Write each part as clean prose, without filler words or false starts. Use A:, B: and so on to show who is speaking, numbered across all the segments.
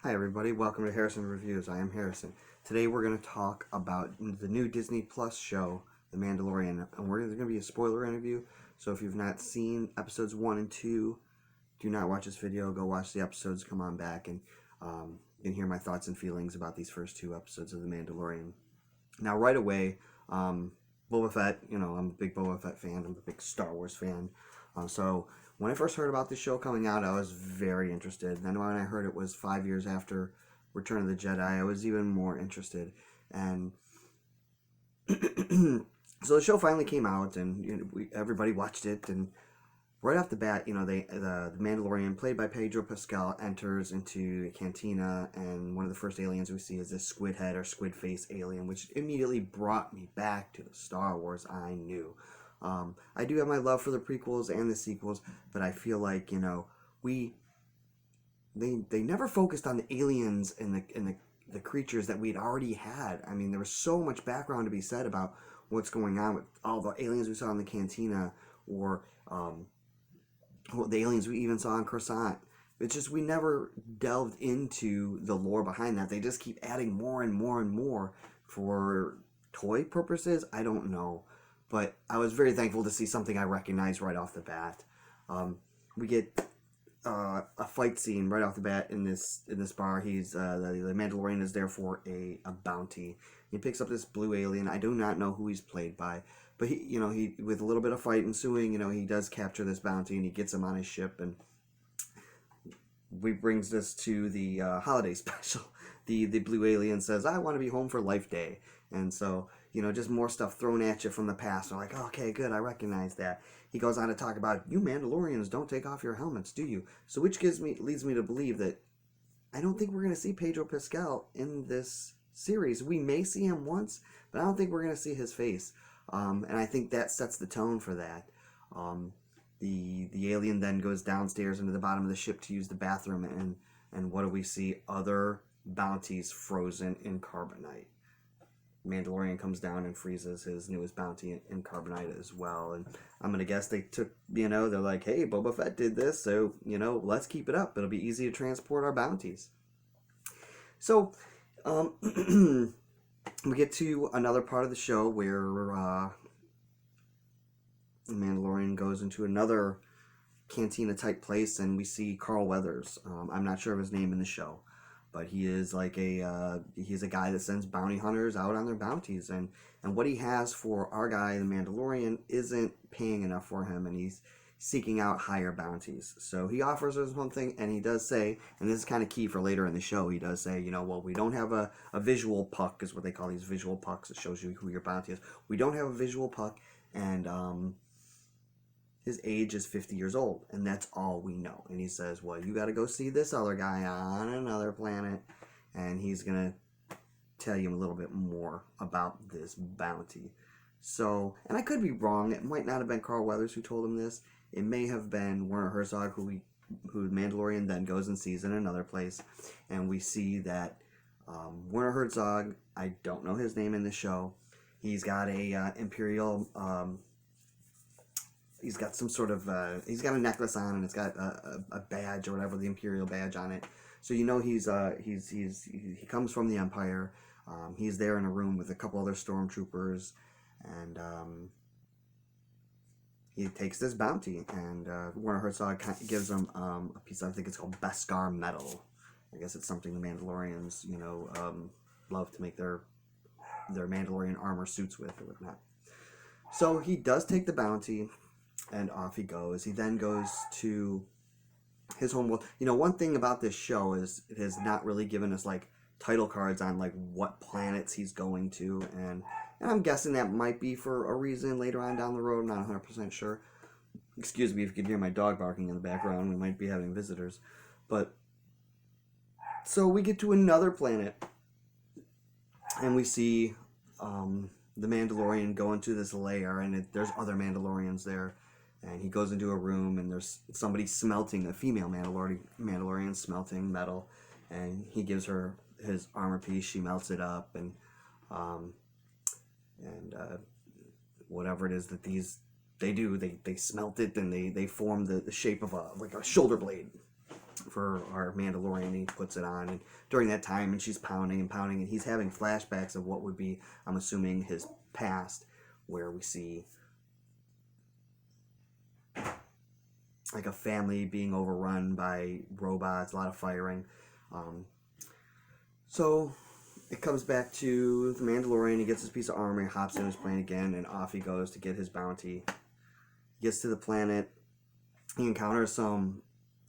A: Hi everybody, welcome to Harrison Reviews. I am Harrison. Today we're going to talk about the new Disney Plus show, The Mandalorian, and there's going to be a spoiler interview, so if you've not seen episodes 1 and 2, do not watch this video, go watch the episodes, come on back, and you can hear my thoughts and feelings about these first 2 episodes of The Mandalorian. Now right away, Boba Fett, I'm a big Boba Fett fan, I'm a big Star Wars fan, so when I first heard about this show coming out, I was very interested. Then when I heard it was 5 years after Return of the Jedi, I was even more interested. And so the show finally came out, and everybody watched it. And right off the bat, the Mandalorian, played by Pedro Pascal, enters into a cantina, and one of the first aliens we see is this squid head or squid face alien, which immediately brought me back to the Star Wars I knew. I do have my love for the prequels and the sequels, but I feel like they never focused on the aliens and the creatures that we'd already had. I mean, there was so much background to be said about what's going on with all the aliens we saw in the cantina, or the aliens we even saw in Coruscant. It's just we never delved into the lore behind that. They just keep adding more and more and more for toy purposes. I don't know. But I was very thankful to see something I recognized right off the bat. We get a fight scene right off the bat in this bar. He's the Mandalorian is there for a bounty. He picks up this blue alien. I do not know who he's played by, but he with a little bit of fight ensuing, he does capture this bounty and he gets him on his ship, and we brings this to the holiday special. The blue alien says, "I want to be home for Life Day," and so just more stuff thrown at you from the past. I'm like, okay, good, I recognize that. He goes on to talk about, you Mandalorians don't take off your helmets, do you? So which leads me to believe that I don't think we're going to see Pedro Pascal in this series. We may see him once, but I don't think we're going to see his face. And I think that sets the tone for that. The alien then goes downstairs into the bottom of the ship to use the bathroom, and what do we see? Other bounties frozen in carbonite. Mandalorian comes down and freezes his newest bounty in carbonite as well. And I'm going to guess they took, they're like, hey, Boba Fett did this, so, let's keep it up. It'll be easy to transport our bounties. So, we get to another part of the show where the Mandalorian goes into another cantina-type place, and we see Carl Weathers. I'm not sure of his name in the show, but he is like he's a guy that sends bounty hunters out on their bounties, and what he has for our guy, the Mandalorian, isn't paying enough for him, and he's seeking out higher bounties. So he offers us something, and he does say, and this is kind of key for later in the show, he does say, well, we don't have a visual puck, is what they call these visual pucks. It shows you who your bounty is. We don't have a visual puck, and his age is 50 years old, and that's all we know. And he says, well, you got to go see this other guy on another planet, and he's going to tell you a little bit more about this bounty. So, and I could be wrong. It might not have been Carl Weathers who told him this. It may have been Werner Herzog, who Mandalorian then goes and sees in another place. And we see that Werner Herzog, I don't know his name in the show, he's got a Imperial... he's got some sort of he's got a necklace on, and it's got a badge or whatever, the Imperial badge on it. So he comes from the Empire. He's there in a room with a couple other stormtroopers, and he takes this bounty, and Werner Herzog gives him a piece of, I think it's called Beskar metal. I guess it's something the Mandalorians love to make their Mandalorian armor suits with or whatnot. So he does take the bounty, and off he goes. He then goes to his home world. One thing about this show is it has not really given us title cards on what planets he's going to, and I'm guessing that might be for a reason later on down the road. I'm not 100% sure. Excuse me if you can hear my dog barking in the background. We might be having visitors. But so we get to another planet, and we see the Mandalorian go into this lair, and there's other Mandalorians there. And he goes into a room, and there's somebody smelting, a female Mandalorian smelting metal, and he gives her his armor piece. She melts it up, and whatever it is that they do, they smelt it, and they form the shape of a shoulder blade. for our Mandalorian. He puts it on, and during that time, and she's pounding and pounding, and he's having flashbacks of what would be, I'm assuming, his past, where we see like a family being overrun by robots, a lot of firing. So it comes back to the Mandalorian. He gets his piece of armor, he hops in his plane again, and off he goes to get his bounty. He gets to the planet. He encounters some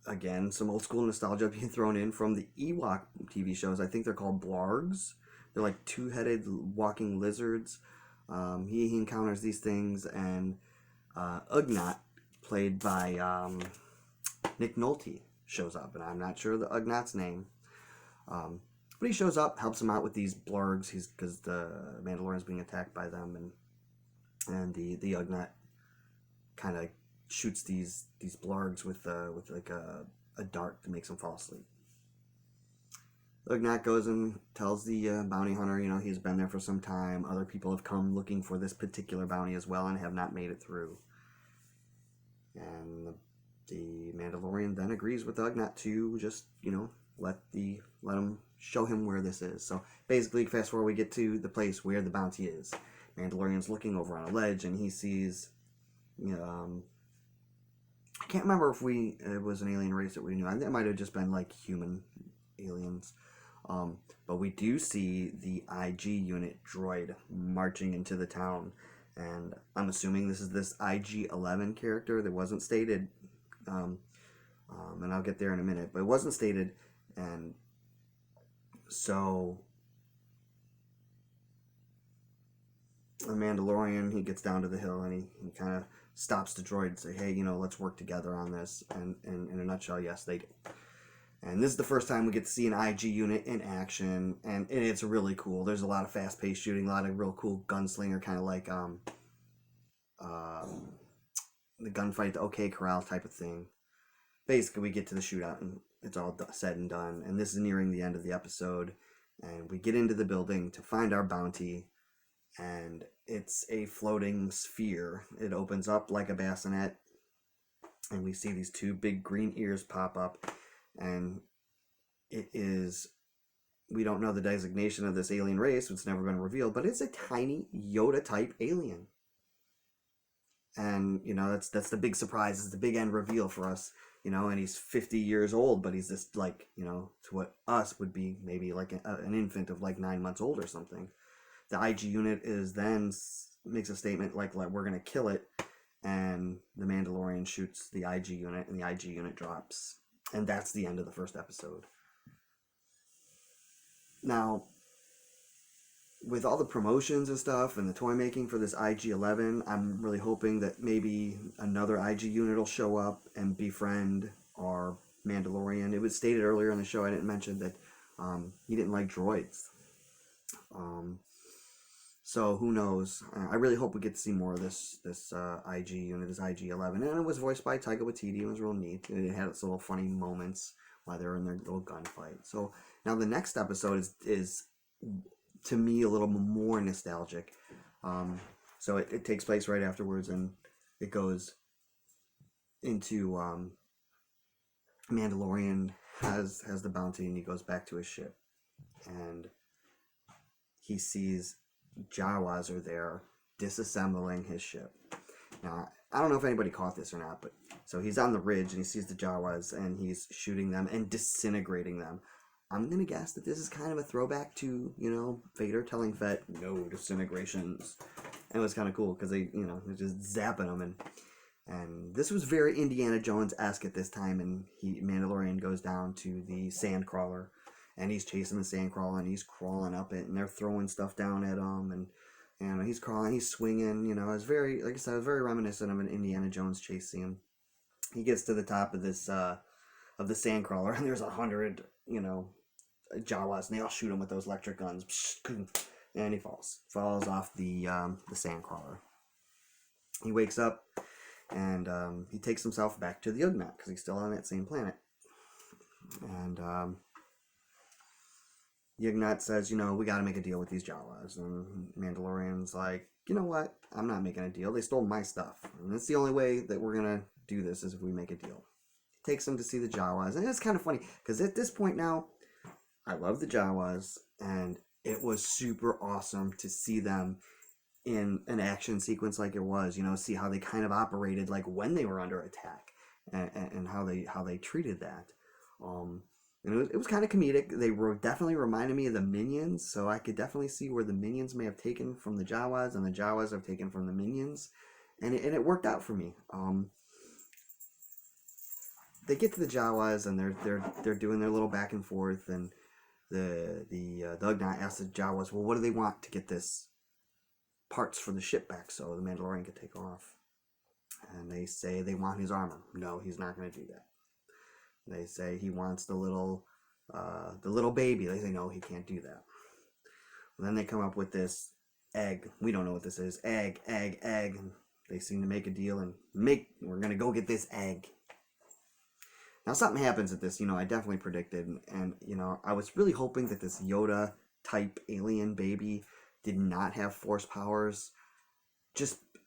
A: old school nostalgia being thrown in from the Ewok TV shows. I think they're called blargs. They're like two-headed walking lizards. He encounters these things, and Ugnaught, played by Nick Nolte, shows up, and I'm not sure the Ugnaught's name. But he shows up, helps him out with these blargs. Because the Mandalorian's being attacked by them, and the Ugnaught kind of shoots these blargs with like a dart that makes them fall asleep. Ugnaught goes and tells the bounty hunter, he's been there for some time. Other people have come looking for this particular bounty as well and have not made it through. And the Mandalorian then agrees with Ugnaught to just, let him show him where this is. So basically, fast forward, we get to the place where the bounty is. Mandalorian's looking over on a ledge, and he sees, I can't remember if it was an alien race that we knew. I think it might have just been like human aliens. But we do see the IG unit droid marching into the town. And I'm assuming this is this IG-11 character that wasn't stated. And I'll get there in a minute. But it wasn't stated. And so the Mandalorian, he gets down to the hill, and he kind of stops the droid and say, hey, let's work together on this. And in a nutshell, yes, they do. And this is the first time we get to see an IG unit in action, and it's really cool. There's a lot of fast-paced shooting, a lot of real cool gunslinger, kind of like the gunfight, the OK Corral type of thing. Basically, we get to the shootout, and it's all said and done. And this is nearing the end of the episode, and we get into the building to find our bounty, and it's a floating sphere. It opens up like a bassinet, and we see these two big green ears pop up. And we don't know the designation of this alien race. It's never been revealed, but it's a tiny Yoda-type alien. And, that's the big surprise. It's the big end reveal for us, and he's 50 years old, but he's just like, to what us would be maybe like an infant of like 9 months old or something. The IG unit makes a statement like we're going to kill it. And the Mandalorian shoots the IG unit, and the IG unit drops. And that's the end of the first episode. Now, with all the promotions and stuff and the toy making for this IG-11, I'm really hoping that maybe another IG unit will show up and befriend our Mandalorian. It was stated earlier in the show, I didn't mention that he didn't like droids. So who knows? I really hope we get to see more of this IG unit, this IG-11. And it was voiced by Taika Waititi. It was real neat. It had its little funny moments while they were in their little gunfight. So now the next episode is to me, a little more nostalgic. So it takes place right afterwards, and it goes into Mandalorian has the bounty, and he goes back to his ship. And he sees Jawas are there disassembling his ship. Now, I don't know if anybody caught this or not, but so he's on the ridge and he sees the Jawas and he's shooting them and disintegrating them. I'm going to guess that this is kind of a throwback to, Vader telling Fett, no disintegrations. And it was kind of cool because they, they're just zapping them. And this was very Indiana Jones-esque at this time. And Mandalorian goes down to the sandcrawler. And he's chasing the sandcrawler, and he's crawling up it, and they're throwing stuff down at him, and he's crawling, he's swinging, it's very, like I said, it was very reminiscent of an Indiana Jones chase scene. He gets to the top of this, of the sandcrawler, and there's 100, Jawas, and they all shoot him with those electric guns, and he falls off the sandcrawler. He wakes up, and he takes himself back to the Ugnaught, because he's still on that same planet. And the Ugnaught says, we got to make a deal with these Jawas. And Mandalorian's like, you know what? I'm not making a deal. They stole my stuff. And that's the only way that we're going to do this is if we make a deal. takes them to see the Jawas, and it's kind of funny because at this point now, I love the Jawas, and it was super awesome to see them in an action sequence like it was. See how they kind of operated like when they were under attack, and how they treated that. Um, and it was kind of comedic. They were definitely reminded me of the Minions, so I could definitely see where the Minions may have taken from the Jawas, and the Jawas have taken from the Minions, and it worked out for me. They get to the Jawas, and they're doing their little back and forth, and the Ugnaught asks the Jawas, well, what do they want to get this parts for the ship back so the Mandalorian could take off? And they say they want his armor. No, he's not going to do that. They say he wants the little baby. They say no, he can't do that. And then they come up with this egg. We don't know what this is. Egg. And they seem to make a deal and we're going to go get this egg. Now something happens at this, I definitely predicted, and I was really hoping that this Yoda type alien baby did not have force powers.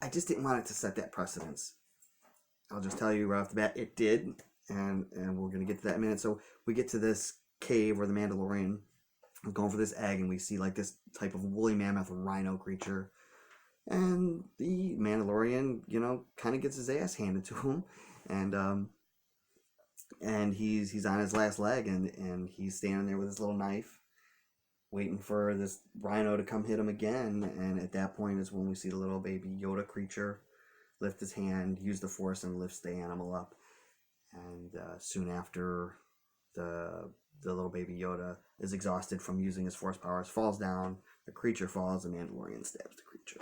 A: I just didn't want it to set that precedence. I'll just tell you right off the bat, it did, and we're gonna get to that in a minute. So we get to this cave where the Mandalorian is going for this egg, and we see like this type of woolly mammoth rhino creature, and the Mandalorian, kind of gets his ass handed to him, and he's on his last leg, and he's standing there with his little knife, waiting for this rhino to come hit him again. And at that point is when we see the little baby Yoda creature lift his hand, use the force, and lifts the animal up. And soon after, the little baby Yoda is exhausted from using his force powers, falls down, the creature falls, the Mandalorian stabs the creature.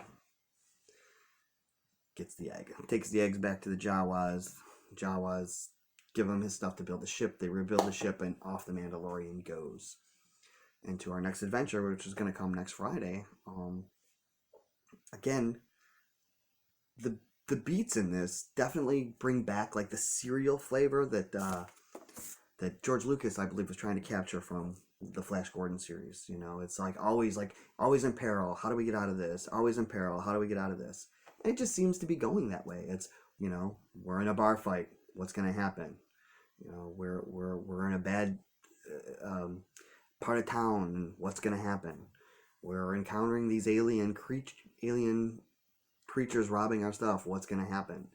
A: Gets the egg. Takes the eggs back to the Jawas. Jawas give him his stuff to build the ship. They rebuild the ship, and off the Mandalorian goes. And to our next adventure, which is going to come next Friday. Again, the beats in this definitely bring back like the cereal flavor that George Lucas, I believe, was trying to capture from the Flash Gordon series. It's like always in peril. How do we get out of this? Always in peril. How do we get out of this? And it just seems to be going that way. It's we're in a bar fight. What's going to happen? We're in a bad part of town, and what's going to happen? We're encountering these alien creatures robbing our stuff. What's going to happen?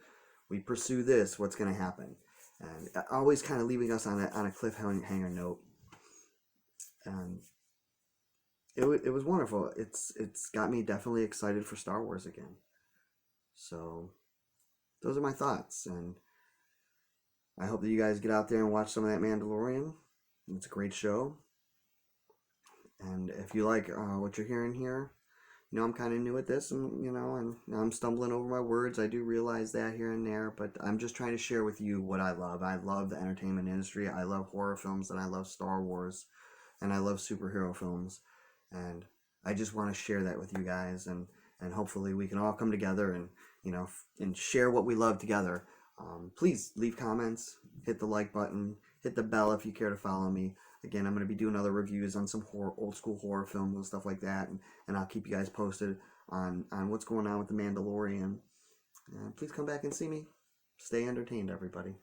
A: We pursue this. What's going to happen? And always kind of leaving us on a cliffhanger note. And it was wonderful. It's got me definitely excited for Star Wars again. So those are my thoughts, and I hope that you guys get out there and watch some of that Mandalorian. It's a great show. And if you like what you're hearing here, I'm kind of new at this, and and I'm stumbling over my words. I do realize that here and there, but I'm just trying to share with you what I love. I love the entertainment industry. I love horror films, and I love Star Wars, and I love superhero films, and I just want to share that with you guys, and hopefully we can all come together and and share what we love together. Please leave comments, hit the like button, hit the bell if you care to follow me. Again, I'm going to be doing other reviews on some old school horror films and stuff like that, and I'll keep you guys posted on what's going on with The Mandalorian. Please come back and see me. Stay entertained, everybody.